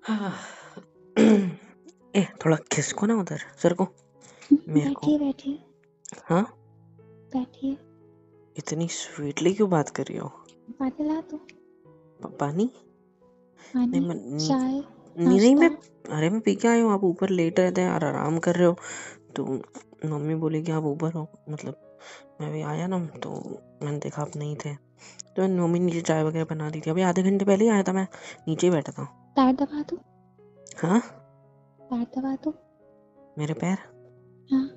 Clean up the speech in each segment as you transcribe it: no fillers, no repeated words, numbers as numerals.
हाँ। ए थोड़ा खिसको ना उधर सर को मेरे को। बैठिए बैठिए हाँ बैठिए। इतनी स्वीटली क्यों बात कर रही हो? पानी ला दूं? पानी? नहीं पानी, नहीं चाय, नहीं मैं, नाश्ता? अरे मैं पी के आई हूँ। आप ऊपर लेट रहे थे और आराम कर रहे हो तो मम्मी बोली कि आप ऊपर हो। मतलब मैं भी आया ना तो मैंने देखा आप नहीं थे तो मम्मी नीचे चाय वगैरह बना दी थी। अभी आधे घंटे पहले ही आया था, मैं नीचे ही बैठा था। पैर दबा दूं? हाँ पैर दबा दूं? मेरे पैर? हाँ।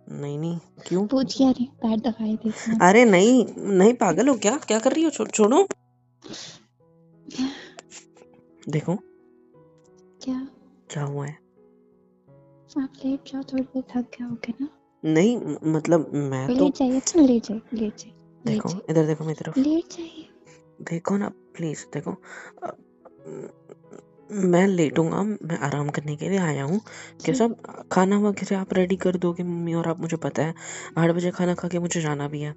नहीं नहीं क्यों? पूछिए नहीं, पैर दबाए देती हूँ। अरे नहीं नहीं पागल हो क्या? क्या कर रही हो? छोड़ो। देखो क्या? क्या हुआ है? आप लेट जाओ, थोड़ी देर थक गए होगे ना। नहीं मतलब मैं तो, लेट जाइए ना, लेट जाइए, लेट जाइए, लेट देखो जाइए, इधर देखो मेरी तरफ, लेट जाइए। देखो ना प्लीज देखो। अ, मैं लेटूंगा, मैं आराम करने के लिए आया हूँ। जी। कैसा खाना वगैरह आप रेडी कर दोगे मम्मी? और आप, मुझे पता है 8 बजे खाना खा के मुझे जाना भी है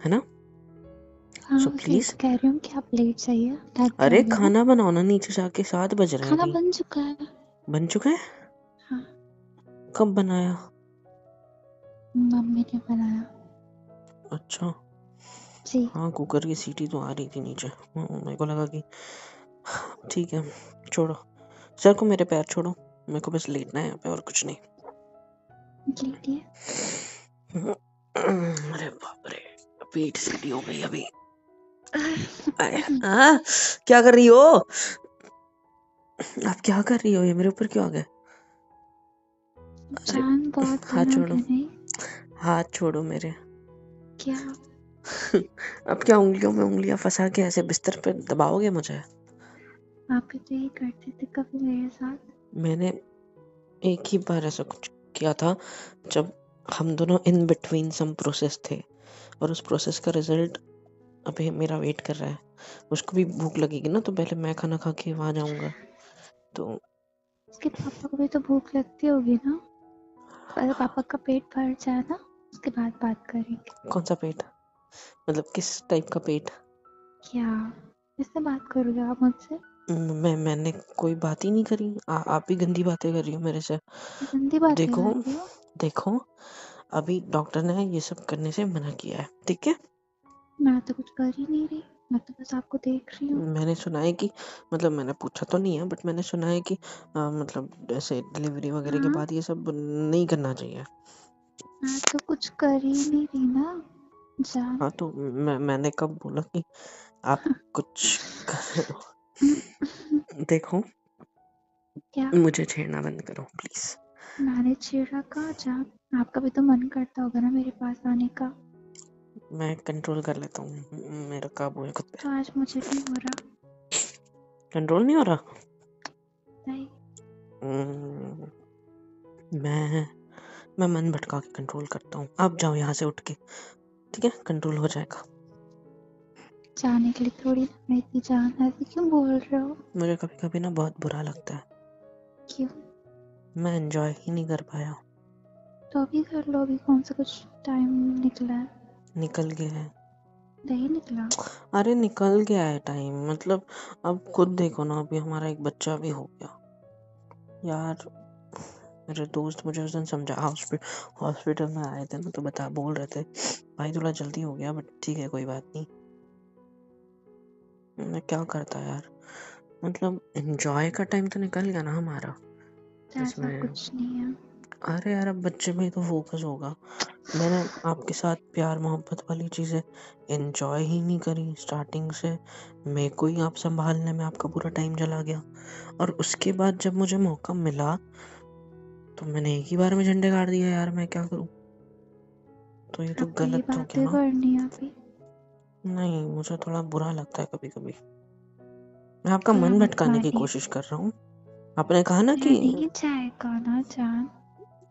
ना? हाँ, सो इसलिए प्लीज। तो कह रही हूँ कि आप लेट जाइए, थक अरे जाओगे ना। खाना बनाओ ना नीचे जाके, 7 बज रहे हैं खाना अभी। बन चुका है। बन चुका है? हाँ, कब बनाया? मम्मी ने बनाया। अच्छा। जी। हाँ कुकर की सीटी तो आ रही थी नीचे। मेरे को लगा कि ठीक है छोड़ो। सर को मेरे पैर छोड़ो, मेरे को बस लेटना है यहाँ पे और कुछ नहीं। लेटिए। अरे बाप रे, पीठ सीधी हो गई अभी। हाँ क्या कर रही हो? आप क्या कर रही हो? ये मेरे ऊपर क्यों आ गए? अरे जान बहुत हाथ दिन हो छोड़ो, गए नहीं। हाथ छोड़ो मेरे। क्या? अब क्या उंगलियों में उंगलियां फंसा के ऐसे बिस्तर पे दबाओगे मुझे? आप भी तो यही करते थे कभी मेरे साथ। मैंने एक ही बार ऐसा कुछ किया था जब हम दोनों इन बिटवीन सम प्रोसेस थे, और उस प्रोसेस का रिजल्ट अभी मेरा वेट कर रहा है। उसको भी भूख लगेगी ना, तो पहले मैं खाना खा के वहां जाऊंगा। तो उसके पापा को भी तो भूख लगती होगी ना। पहले पापा का पेट भर जाए ना, उसके बाद बात करेंगे। कौन सा पेट? मतलब किस टाइप का पेट? क्या? इससे बात करोगे आप मुझसे? मैंने कोई बात ही नहीं करी। आप ही गंदी बातें कर रही हो मेरे से। गंदी बातें कर देखो रही हो? देखो, अभी डॉक्टर ने ये सब करने से मना किया है, ठीक है? मैं तो कुछ कर ही नहीं रही, मैं तो बस आपको देख रही हूँ। मैंने सुना है कि, मतलब मैंने पूछा तो नहीं है बट मैंने सुना है कि मतलब ऐसे डिलीवरी वगैरह के हाँ, बाद ये सब नहीं करना चाहिए। मैं तो कुछ कर ही नहीं रही ना जान। हाँ तो मैंने कब बोला कि आप कुछ कर रहे हो? देखो क्या? मुझे छेड़ना बंद करो प्लीज। मैंने छेड़ा कहाँ जान? आपका भी तो मन करता होगा ना मेरे पास आने का। मैं कंट्रोल कर लेता हूँ, मेरा काबू है खुद पे। तो आज मुझे नहीं हो रहा। कंट्रोल नहीं हो रहा? नहीं। हम्म, मैं मन भटका के कंट्रोल करता हूँ। आप जाओ यहाँ से उठ के, ठीक है? कंट्रोल हो जाएगा। जाने के लिए थोड़ी ना मैं इतनी जान, ऐसे क्यों बोल रहे हो? मुझे कभी कभी ना बहुत बुरा लगता है, क्यों? मैं एंजॉय ही नहीं कर पाया। तो अभी कर लो, अभी कौन सा कुछ टाइम निकला है? निकल गया है। नहीं निकला। अरे निकल गया है टाइम, मतलब अब खुद देखो ना, अभी हमारा एक बच्चा भी हो गया यार। मेरे दोस्त मुझे उस दिन समझा, हॉस्पिटल में आए थे ना, तो बोल रहे थे भाई थोड़ा जल्दी हो गया, बट ठीक है कोई बात नहीं। मैं क्या करता यार, मतलब एंजॉय का टाइम तो निकल गया ना हमारा ऐसा इसमें। कुछ नहीं है। अरे यार अब बच्चे में ही तो फोकस होगा। मैंने आपके साथ प्यार मोहब्बत वाली चीजें एंजॉय ही नहीं करी स्टार्टिंग से। मेरे को ही आप संभालने में आपका पूरा टाइम चला गया, और उसके बाद जब मुझे मौका मिला तो मैंने एक ही बार में झंडे गाड़ दिया यार। मैं क्या करूं? तो ये तो आपको ये गलत हो गया बातें ना। करनी है अभी? नहीं मुझे थोड़ा बुरा लगता है कभी कभी। मैं आपका बुरा मन मत भटकाने की मानिए। कोशिश कर रहा हूँ। आपने कहा ना बुरा कि, नहीं जाएगा ना जान।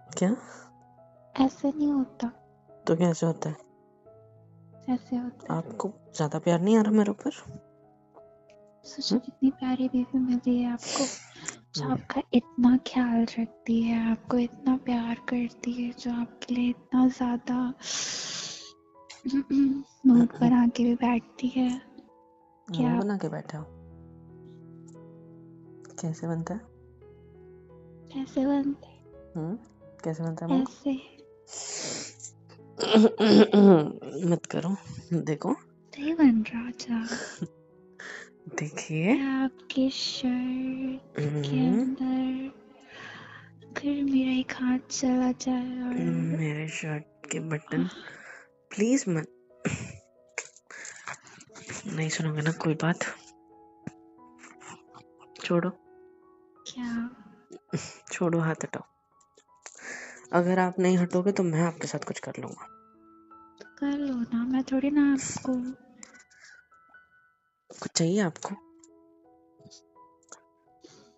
क्या? ऐसे नहीं होता। तो कैसे होता है? ऐसे होता है। आपको ज्यादा प्यार नहीं आ रहा मेरे ऊपर? सोचो कितनी प्यारी बेबी मिली है आपको, जो हम्म? आपका इतना ख्याल रखती है, आपको इतना प्यार करती है, जो आपके लिए इतना ज्यादा मूड बना के भी बैठती है। मुंह क्या? बना के बैठे हो? कैसे बनता है? कैसे बनते? कैसे बनता है मंगू? ऐसे। मत करो, देखो सही बन रहा। अच्छा, देखिए। क्या आपके शर्ट के हम्म, अंदर फिर मेरा एक हाथ चला जाए और मेरे शर्ट के बटन प्लीज मत। नहीं सुनोगे ना कोई बात? छोड़ो, क्या? छोड़ो, हाथ हटाओ। अगर आप नहीं हटोगे तो मैं आपके साथ कुछ कर लूंगा। तो कर लो ना, मैं थोड़ी ना आपको। कुछ चाहिए आपको?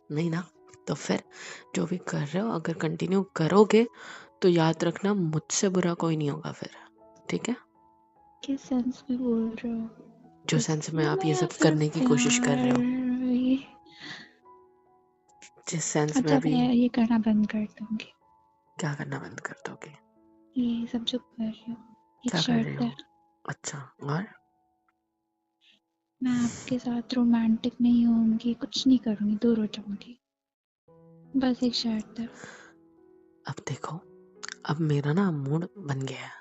नहीं ना? तो फिर जो भी कर रहे हो अगर कंटिन्यू करोगे तो याद रखना मुझसे बुरा कोई नहीं होगा फिर, ठीक है? किस सेंस में बोल रहे हो? जो सेंस में आप ये इसमें या सब फिर करने की कोशिश कर रहे हो, प्यार ये? जिस सेंस में अच्छा, अभी। मैं ये करना बंद कर दूंगी। क्या करना बंद कर दोगे? ये सब जो कर रही हूँ, एक क्या कर रहे शर्त हो? है। अच्छा, और? मैं आपके साथ रोमांटिक नहीं होंगी, कुछ नहीं करूंगी, दूर हो जाऊंगी। बस एक शर्त है। अब देखो, अब मेरा ना मूड बन गया है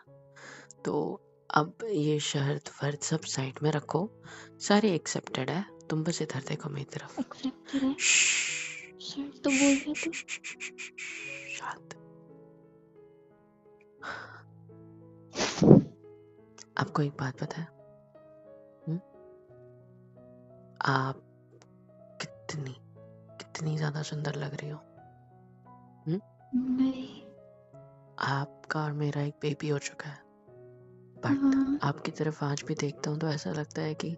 तो अब ये शर्त वर्त सब साइड में रखो। सारे एक्सेप्टेड है, तुम बस इधर देखो मेरी तरफ। एक्सेप्टेड है। श्श्श, शर्त तो बोलने तो। शांत। आपको एक बात पता है? हुँ? आप कितनी कितनी ज्यादा सुंदर लग रही हो। नहीं। आपका और मेरा एक बेबी हो चुका है, बट हाँ। आपकी तरफ आज भी देखता हूँ तो ऐसा लगता है कि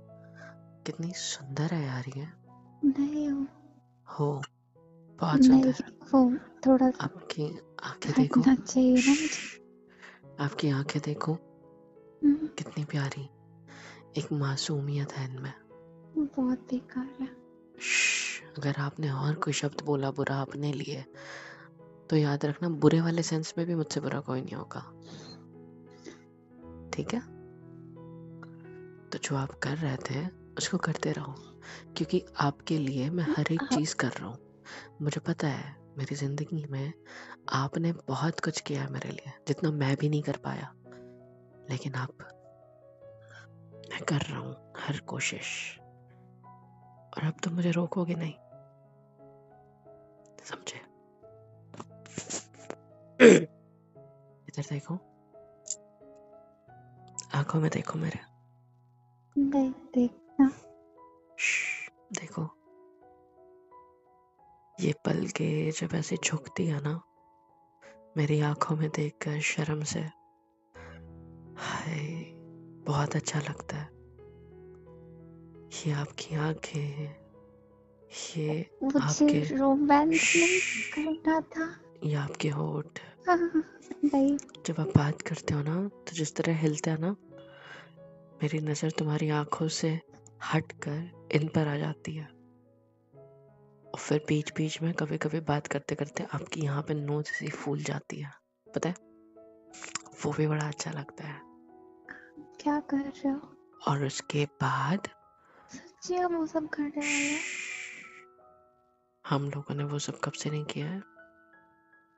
कितनी सुंदर है यार ये। नहीं हो, बहुत नहीं, सुंदर। वो थोड़ा सा आपकी आंखें देखो, हटना चाहिए ना मुझे। आपकी आंखें देखो हम्म, कितनी प्यारी, एक मासूमियत है इनमें। बहुत बेकार है। अगर आपने और कोई शब्द बोला बुरा अपने लिए तो याद रखना बुरे वाले सेंस में भी मुझसे बुरा कोई नहीं होगा, ठीक है? तो जो आप कर रहे थे उसको करते रहो, क्योंकि आपके लिए मैं हर एक चीज कर रहा हूँ। मुझे पता है मेरी जिंदगी में आपने बहुत कुछ किया है मेरे लिए, जितना मैं भी नहीं कर पाया, लेकिन आप, मैं कर रहा हूँ हर कोशिश, और अब तो मुझे रोकोगे नहीं, समझे? इधर देखो, आंखों में देखो मेरे। नहीं देखना। देखो, ये पल के जब ऐसे झुकती है ना मेरी आंखों में देखकर शर्म से, हाय, बहुत अच्छा लगता है। ये आपकी आंखें, ये मुझे आपके, रोमांस नहीं करना था। ये आपके होठ, नहीं। जब आप बात करते हो ना तो जिस तरह हिलते हैं ना, मेरी नजर तुम्हारी आंखों से हटकर इन पर आ जाती है, और फिर बीच बीच में कभी कभी बात करते करते आपकी यहाँ पे नोज सी फूल जाती है, पता है? वो भी बड़ा अच्छा लगता है। क्या कर रहे हो? और उसके बाद सच्ची हम वो सब करने वाले हैं? हम लोगों ने वो सब कब से नहीं किया है।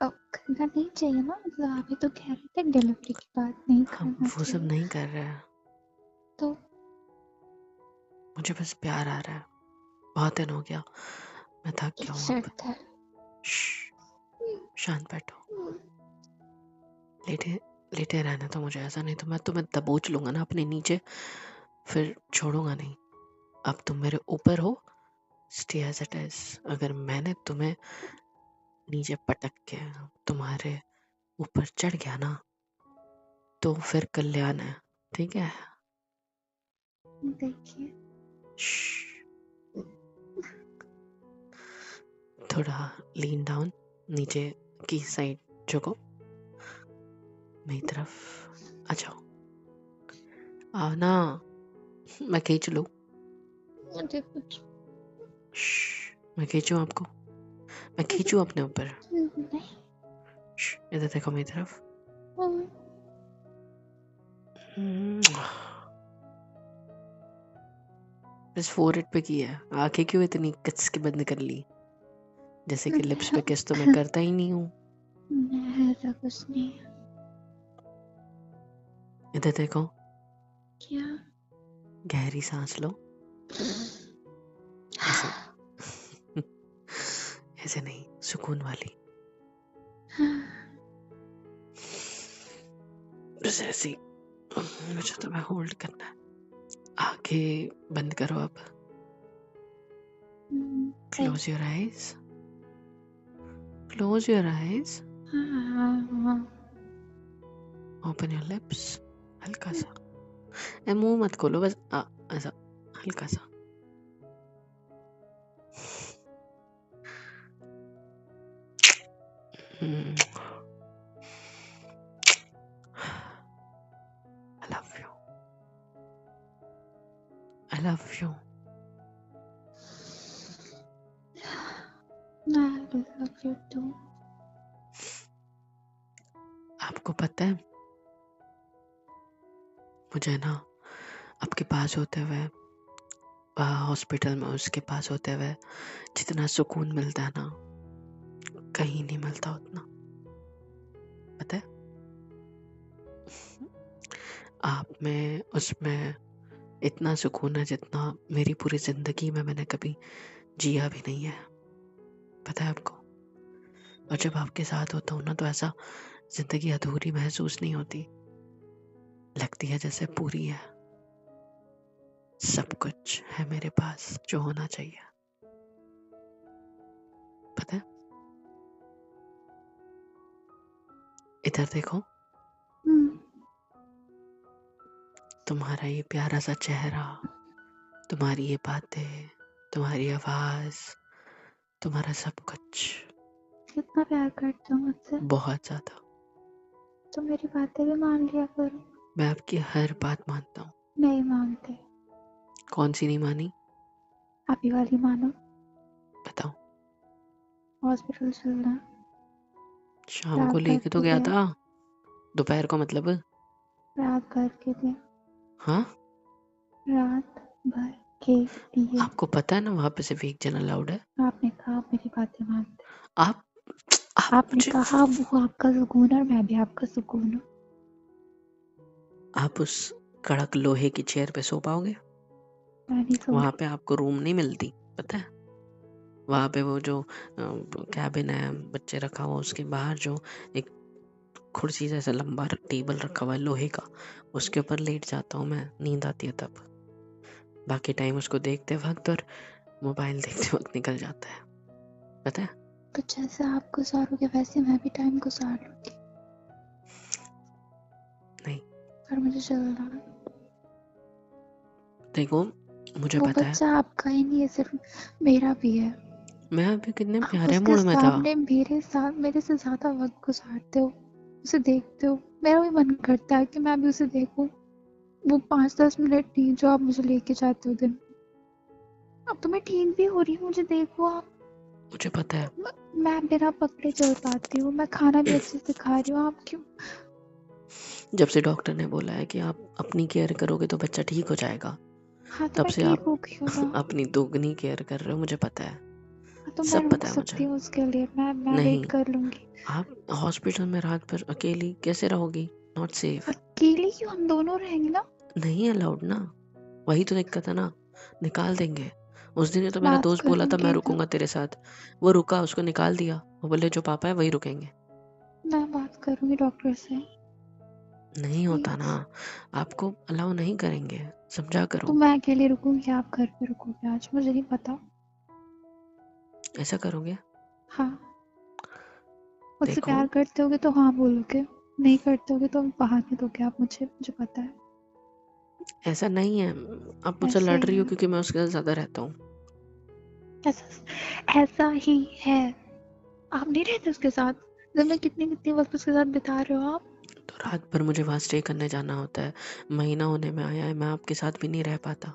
अब करना नहीं चाहिए ना, मतलब आप ही तो कह रहे थे डिलीवरी की बात नहीं हम करना वो सब चाहिए। नहीं कर रहे हैं, तो मुझे बस प्यार आ रहा है, बहुत दिन हो गया, मैं थक एक गया हूँ अब। शर्त है। शांत बैठो, लेटे लेटे रहने तो मुझे, ऐसा नहीं तो मैं तुम्हें दबोच लूंगा ना अपने नीचे, फिर छोड़ूंगा नहीं। अब तुम मेरे ऊपर हो, स्टे एज इट इज। अगर मैंने तुम्हें नीचे पटक के तुम्हारे ऊपर चढ़ गया ना तो फिर कल्याण है, ठीक है? देखिए। थोड़ा लीन डाउन, नीचे की साइड झुको, मेरी तरफ आ जाओ, आओ ना, मैं खींच लूं? मुझे कुछ मैं खींचूं आपको? मैं खींचूं अपने ऊपर? नहीं। इधर देखो मेरी तरफ। बस फोरहेड पे की है, आंखें क्यों इतनी कस के बंद कर ली? जैसे कि लिप्स पे किस तो मैं करता ही नहीं हूँ। नहीं, ऐसा कुछ नहीं है। इधर देखो, क्या? गहरी सांस लो। ऐसे ऐसे नहीं, सुकून वाली। बस ऐसे ही। मुझे तुम्हें होल्ड करना है। आंखें बंद करो अब। Close your eyes. Close your eyes. हाँ। Open your lips. हल्का सा। मुंह मत खोलो, बस ऐसा हल्का सा। I love you. I love you. I love you too. आपको पता है, मुझे ना आपके पास होते हुए, हॉस्पिटल में उसके पास होते हुए जितना सुकून मिलता है ना, कहीं नहीं मिलता उतना। पता है, आप में उसमें इतना सुकून है जितना मेरी पूरी जिंदगी में मैंने कभी जिया भी नहीं है। पता है आपको? और जब आपके साथ होता हूँ ना, तो ऐसा जिंदगी अधूरी महसूस नहीं होती, लगती है जैसे पूरी है। सब कुछ है मेरे पास जो होना चाहिए। पता है, इधर देखो, तुम्हारा ये प्यारा सा चेहरा, तुम्हारी ये बातें, तुम्हारी आवाज, तुम्हारा सब कुछ। कितना प्यार करते हो मुझसे? बहुत ज्यादा। तो मेरी बातें भी मान लिया करो। मैं आपकी हर बात मानता हूँ। नहीं मानते। कौन सी नहीं मानी? आप ही वाली मानो। बताओ। हॉस्पिटल चलना, शाम को रात भर लेके तो के गया लिए, था, दोपहर को मतलब। रात भर के लिए, हाँ, रात भर के लिए। आपको पता है ना वहां पे सिर्फ एक जन अलाउड है। आपने कहा आप मेरी बातें मानते। आप आपने मुझे, कहा वो आपका सुकून है और मैं भी आपका सुकून हूँ। आप उस कड़क लोहे की चेयर पे सो पाओगे? मैं नहीं सो वहां रही। पे आपको रूम नहीं मिलती, पता है? वहां पे वो जो कैबिन है बच्चे रखा हुआ, उसके बाहर जो एक कुर्सी जैसा लंबा टेबल रखा हुआ है लोहे का, उसके ऊपर लेट जाता हूँ मैं, नींद आती है तब। बाकी टाइम उसको देखते वक्त और मोबाइल देखते वक्त निकल जाता है, पता है? तो जैसे आप गुजारोगे वैसे मैं भी टाइम गुजार लूंगी। नहीं, पर मुझे चलना है। देखो मुझे वो पता है, बच्चा आपका ही नहीं है, सिर्फ मेरा भी है। मैं अभी कितने आप प्यारे उसके मूड में था। सामने मेरे साथ मेरे से ज्यादा वक्त गुजारते हो, उसे देखते हो। मेरा भी मन करता है कि मैं भी उसे देखूं। वो 5-10 मिनट नहीं जो आप मुझे लेके जाते हो दिन। अब तो मैं ठीक भी हो रही हूँ, मुझे देखो आप। मुझे पता है, मैं बिना पकड़े चल पाती हूँ, मैं खाना भी अच्छे से खा रही हूँ। आप क्यों? जब से डॉक्टर ने बोला है कि आप अपनी केयर करोगे तो बच्चा ठीक हो जाएगा, हाँ तो तब मैं से ठीक आप हो गई हूँ ना। अपनी दोगुनी केयर कर रहे हो, मुझे पता है। हाँ तो मैं सब रुक पता है मुझे। सकती हूँ उसके लिए, मैं वेट नहीं, कर लूंगी। आप हॉस्पिटल में रात भर अकेली कैसे रहोगी? Not safe. अकेले क्यों? हम दोनों रहेंगे ना। नहीं अलाउड ना, वही तो दिक्कत है ना, निकाल देंगे। उस दिन ही तो मेरा बात दोस्त बोला था मैं करूंगी रुकूंगा तेरे साथ, वो रुका, उसको निकाल दिया। वो बोले जो पापा है वही रुकेंगे। मैं बात करूंगी डॉक्टर से। नहीं होता प्लीज। ना, आपको अलाउ नहीं करेंगे, समझा तो करो। मैं अकेले रुकूंगी, आप घर पे रुकोगे आज? मुझे नहीं पता। ऐसा करोगे? हाँ। मुझसे देखो, प्यार करते होगे तो हाँ बोलोगे, नहीं करते होगे तो बहाने दोगे आप मुझे पता है। ऐसा नहीं है, आप मुझसे ऐसे लड़ ही रही हो है। क्योंकि मैं उसके साथ ज्यादा रहता हूँ। ऐसा ही है। आप नहीं रहते उसके साथ? जब मैं कितनी कितनी वक्त उसके साथ बिता रहे हो आप। तो रात भर मुझे वहां स्टे करने जाना होता है, महीना होने में आया है, मैं आपके साथ भी नहीं रह पाता।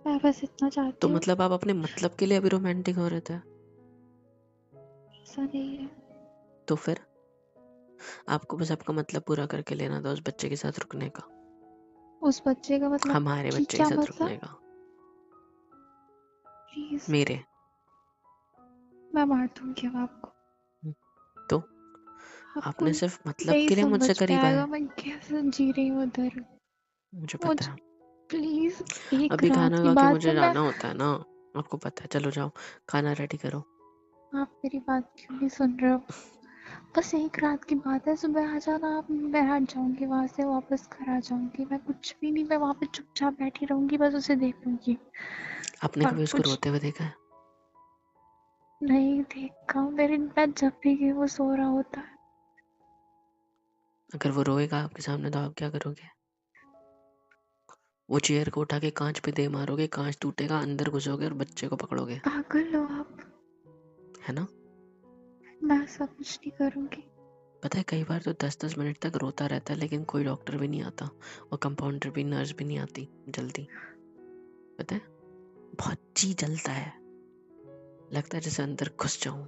मैं बस इतना तो चाहती हूँ। मतलब आप अपने मतलब के लिए अभी रोमांटिक हो रहे थे? ऐसा नहीं है। तो फिर आपको बस आपका मतलब पूरा करके लेना था उस बच्चे के साथ रुकने का, उस बच्चे का मतलब हमारे कि बच्चे के क्या साथ मतलब? रुकने का। प्लीज। मेरे मैं मार दूंगी अब आपको। तो आपको आपने सिर्फ मतलब नहीं के लिए मुझसे समझ में करीब आएगा आए। मैं कैसे जी रही हूँ उधर। मुझे पता मुझे है। प्लीज एक अभी रात खाना की खा के बात मुझे है। मैं जाना होता है ना, आपको पता है। चलो जाओ, खाना रेडी करो। आप मेरी बात क्यों नहीं सुन रहे हो? बस एक रात की बात है, सुबह आ जाना आप, मैं हट जाऊंगी वहां से, वापस घर आ जाऊंगी। मैं कुछ भी नहीं, मैं वहां पे चुपचाप बैठी रहूंगी, बस उसे देखूंगी आपने और कभी उसको कुछ रोते हुए देखा है? नहीं देखा। मेरे मैं जब भी गई वो सो रहा होता है। अगर वो रोएगा आपके सामने तो आप क्या करोगे? वो चेयर को उठा के कांच पे दे मारोगे, कांच टूटेगा, अंदर घुसोगे और बच्चे को पकड़ोगे, पागल हो आप? है ना? मैं सब कुछ नहीं करूंगी। पता है कई बार तो 10-10 मिनट तक रोता रहता है, लेकिन कोई डॉक्टर भी नहीं आता और कंपाउंडर भी, नर्स भी नहीं आती जल्दी। पता है, बहुत जी जलता है, लगता है जैसे अंदर घुस जाऊं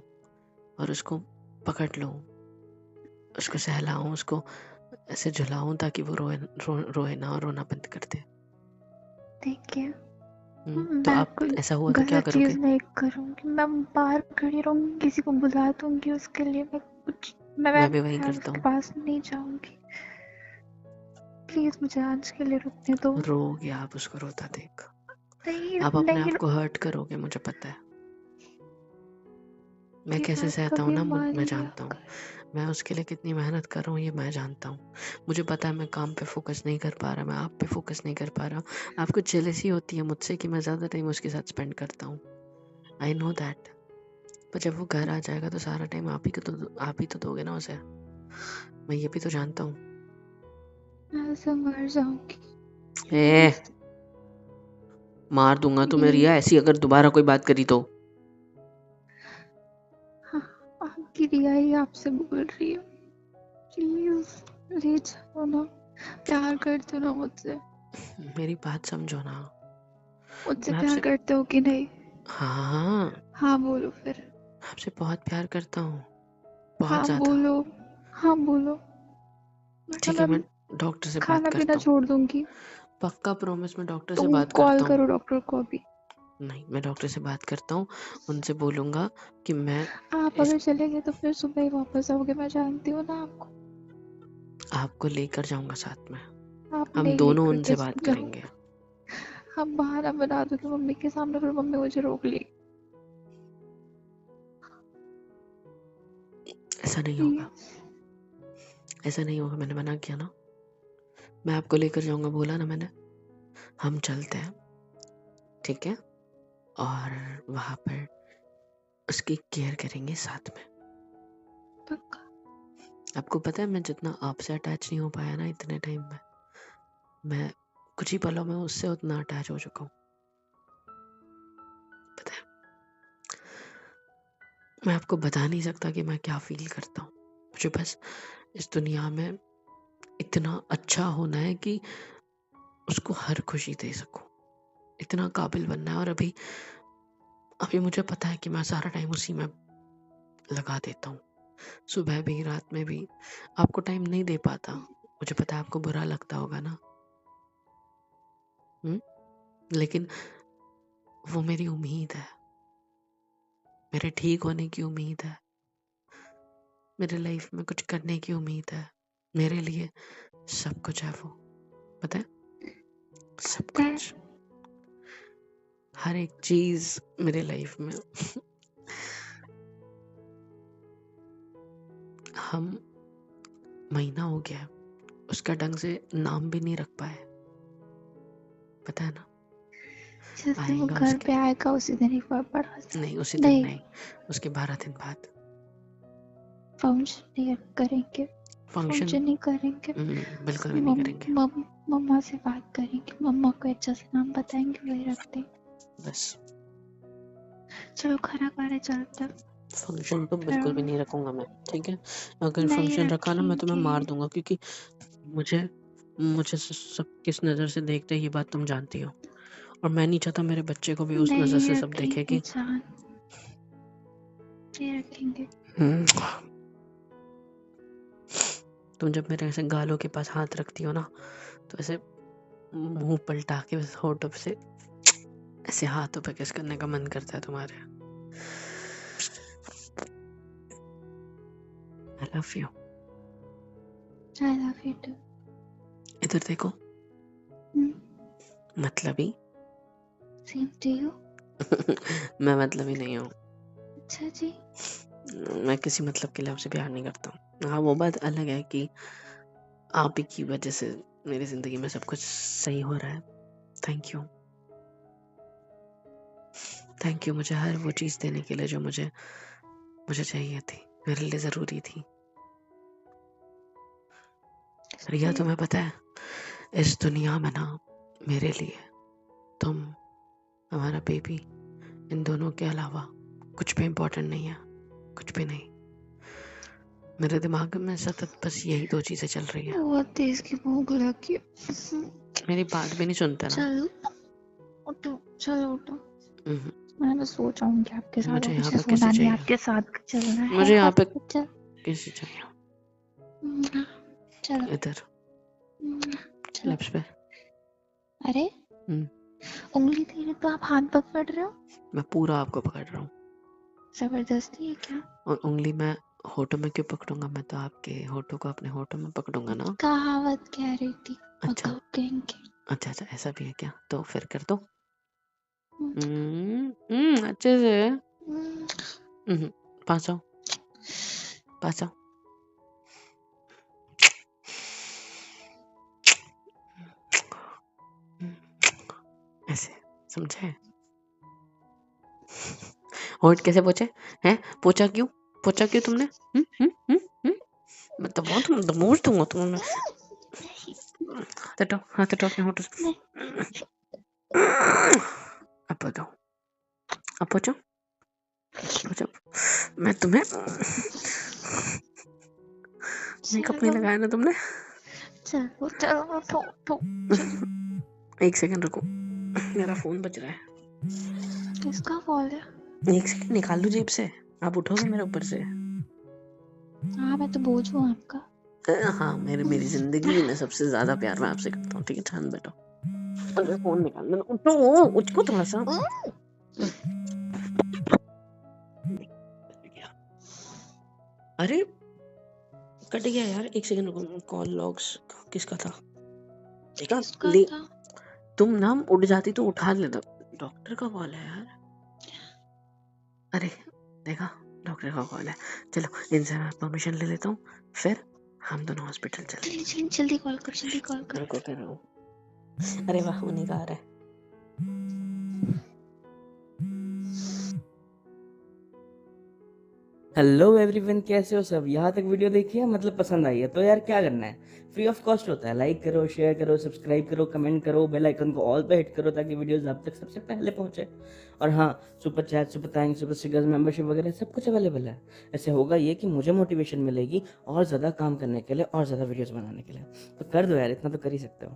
और उसको पकड़ लूं, उसको सहलाऊं, उसको ऐसे झुलाऊं ताकि वो रोए ना और रोना बंद कर दे। देखिए, तो मैं आप, कोई ऐसा हुआ तो क्या गलत चीज करोगे? नहीं करूंगी। मैं बाहर खड़ी रहूंगी, किसी को बुला दूंगी उसके लिए। मैं कुछ मैं मैं भी वही करता उसके हूँ। पास नहीं जाऊंगी। प्लीज मुझे आज के लिए रुकने दो। रोओगे आप उसको रोता देख, नहीं आप अपने नहीं आप को हर्ट करोगे, मुझे पता है। मैं ये कैसे बात सहता हूँ कभी ना, मैं मानिए। जानता हूँ। मैं उसके लिए कितनी मेहनत कर रहा हूँ ये मैं जानता हूँ। मुझे पता है मैं काम पे फोकस नहीं कर पा रहा, मैं आप पे फोकस नहीं कर पा रहा। आपको जेलसी होती है मुझसे कि मैं ज़्यादा टाइम उसके साथ स्पेंड करता हूँ, आई नो दैट। पर जब वो घर आ जाएगा तो सारा टाइम आप ही तो दोगे ना उसे, मैं ये भी तो जानता हूँ। मैं ऐसे मर जाऊंगी। ए, प्लीज मार दूंगा तुम्हें प्लीज। रिया, ऐसी अगर दोबारा कोई बात करी तो। हाँ, आपकी रिया ही आपसे बोल रही है। प्लीज ले जाओ ना। प्यार करते हो ना मुझसे? मेरी बात समझो ना। मुझसे मैं प्यार आपसे, करते हो कि नहीं? हाँ, हाँ बोलो फिर। आपसे बहुत प्यार करता हूँ, हाँ बहुत ज्यादा। बोलो। हाँ बोलो, वरना ठीक है, मैं मैं डॉक्टर से बात खाना पीना करता हूँ। छोड़ दूंगी। पक्का प्रॉमिस, मैं डॉक्टर से तुम बात कॉल करता हूँ। करो डॉक्टर को अभी। नहीं, मैं डॉक्टर से बात करता हूँ, उनसे बोलूंगा कि मैं आप इस अगर चले गए तो फिर सुबह ही वापस आओगे, मैं जानती हूँ ना आपको। आपको लेकर जाऊंगा साथ में, आप हम नहीं दोनों लेकर के उनसे बात जाओ। करेंगे। हम बहाना बना दोगे मम्मी के सामने, फिर मम्मी मुझे रोक लेगी। ऐसा नहीं होगा, प्लीज। ऐसा नहीं होगा, मैंने मना किया ना। मैं आपको लेकर जाऊंगा, बोला ना मैंने। हम चलते हैं, ठीक है, और वहां पर उसकी केयर करेंगे साथ में। पक्का? आपको पता है मैं जितना आपसे अटैच नहीं हो पाया ना इतने टाइम में, मैं कुछ ही पलों में उससे उतना अटैच हो चुका हूँ। पता है, मैं आपको बता नहीं सकता कि मैं क्या फील करता हूँ। मुझे बस इस दुनिया में इतना अच्छा होना है कि उसको हर खुशी दे सकूं, इतना काबिल बनना है। और अभी अभी मुझे पता है कि मैं सारा टाइम उसी में लगा देता हूँ, सुबह भी रात में भी। आपको टाइम नहीं दे पाता, मुझे पता है आपको बुरा लगता होगा ना। लेकिन वो मेरी उम्मीद है, मेरे ठीक होने की उम्मीद है, मेरे लाइफ में कुछ करने की उम्मीद है। मेरे लिए सब कुछ है वो, पता है, सब पता है। कुछ, हर एक चीज मेरे लाइफ में। हम महीना हो गया उसका ढंग से नाम भी नहीं रख पाए, पता है ना। जिस दिन वो आएगा घर उसके, पे आएगा उसी दिन ही पड़ा सा। नहीं उसी दिन नहीं, नहीं, उसके 12 दिन बाद फंक्शन नहीं करेंगे। फंक्शन। फंक्शन नहीं करेंगे। बिल्कुल भी नहीं करेंगे। मम्मा से बात करेंगे, मम्मा को अच्छा से नाम बताएंगे, वही रख देंगे। बस चलो खाना खाने चलते हैं। फंक्शन तो फिर बिल्कुल भी नहीं रखूंगा मैं, ठीक है। अगर नहीं फंक्शन रखा ना मैं तुम्हें रखेंगे। मार दूंगा, क्योंकि मुझे मुझे सब किस नज़र से देखते हैं ये बात तुम जानती हो, और मैं नहीं चाहता मेरे बच्चे को भी उस नज़र नहीं से सब देखे रखेंगे कि जान, नहीं रखेंगे। हम्म, तुम जब मेरे ऐसे गालों के पास हाथ रखती हो ना, तो ऐसे मुंह पलटा के बस होठों से ऐसे हाथों पे किस करने का मन करता है तुम्हारे। I love you. I love you too. इधर देखो, मतलबी। Same to you. मैं मतलबी नहीं हूँ। अच्छा जी। मैं किसी मतलब के लिए आपसे प्यार नहीं करता हूँ। हाँ, वो बात अलग है कि आप ही की वजह से मेरी जिंदगी में सब कुछ सही हो रहा है। थैंक यू, थैंक यू मुझे हर वो चीज़ देने के लिए जो मुझे चाहिए थी, मेरे लिए ज़रूरी थी। रिया, तुम्हें पता है इस दुनिया में ना मेरे लिए तुम, हमारा बेबी, इन दोनों के अलावा कुछ भी इम्पोर्टेंट नहीं है, कुछ भी नहीं। मेरे दिमाग में सतत बस यही दो चीजें चल रही है। बहुत तेज की भूख लगी। मेरी बात भी नहीं सुनते ना। चलो उठो, चलो उठो। हम्म, मैं बस सो जाऊंगी आपके साथ, मुझे और यहाँ मुझे पे सोना किसी नहीं चाहिए, आपके साथ चलना है। मुझे यहाँ पे चल किसी चाहिए। चलो इधर चलो। लिप्स पे। अरे हम्म, उंगली धीरे तो आप हाथ पकड़ रहे हो, मैं पूरा आपको पकड़ रहा हूँ। जबरदस्ती है क्या? और उंगली मैं होठों में क्यों पकड़ूंगा? मैं तो आपके होठों को अपने होठों में पकड़ूंगा ना। कहावत कह रही थी। अच्छा कहेंगे। अच्छा अच्छा, ऐसा भी है क्या? तो फिर कर दो। अच्छे से। पास आओ, पास आओ। ऐसे, समझे? होठ कैसे पोछे हैं? पोछा क्यों? पोछा क्यों तुमने? मैं तो बहुत मोच दूंगा तुम्हें। हाथ हटाओ, हाथ हटाओ अपने होठों से। अब बताओ, अब पोछो, पोछो। मैं तुम्हें मेकअप नहीं लगाया ना तुमने? चलो चलो उठो उठो। एक सेकंड रुको, मेरा फोन बज रहा है। किसका कॉल है? एक सेकंड निकाल लो जेब से। आप उठोगे मेरे ऊपर से? हाँ मैं तो बोझ हूँ आपका। हाँ, मेरी जिंदगी में सबसे ज्यादा प्यार मैं आपसे करता हूँ। ठीक है, शांत बैठो। अरे फोन निकाल लो, उठो, उठो थोड़ा सा। अरे कट गया यार, एक सेकंड रुको। कॉल लॉग्स किसका था? देखा ले, तुम ना उठ जाती तो उठा लेता। डॉक्टर का कॉल है यार। अरे देखा, डॉक्टर का कॉल है। चलो इनसे मैं परमिशन ले लेता हूँ, फिर हम दोनों हॉस्पिटल चलते हैं। जल्दी कॉल कर, जल्दी कॉल कर। रुको कर रहा हूँ। अरे वाह, उन्हीं का आ रहा है। हेलो एवरीवन, कैसे हो सब? यहाँ तक वीडियो देखी है, मतलब पसंद आई है तो यार क्या करना है, फ्री ऑफ कॉस्ट होता है। लाइक करो, शेयर करो, सब्सक्राइब करो, कमेंट करो, बेल आइकन को ऑल पे हिट करो ताकि वीडियोस आप तक सबसे पहले पहुंचे। और हाँ, super chat, super thanks, super stickers, membership वगैरह सब कुछ अवेलेबल है। ऐसे होगा ये कि मुझे मोटिवेशन मिलेगी और ज़्यादा काम करने के लिए और ज़्यादा वीडियोज़ बनाने के लिए। तो कर दो यार, इतना तो कर ही सकते हो।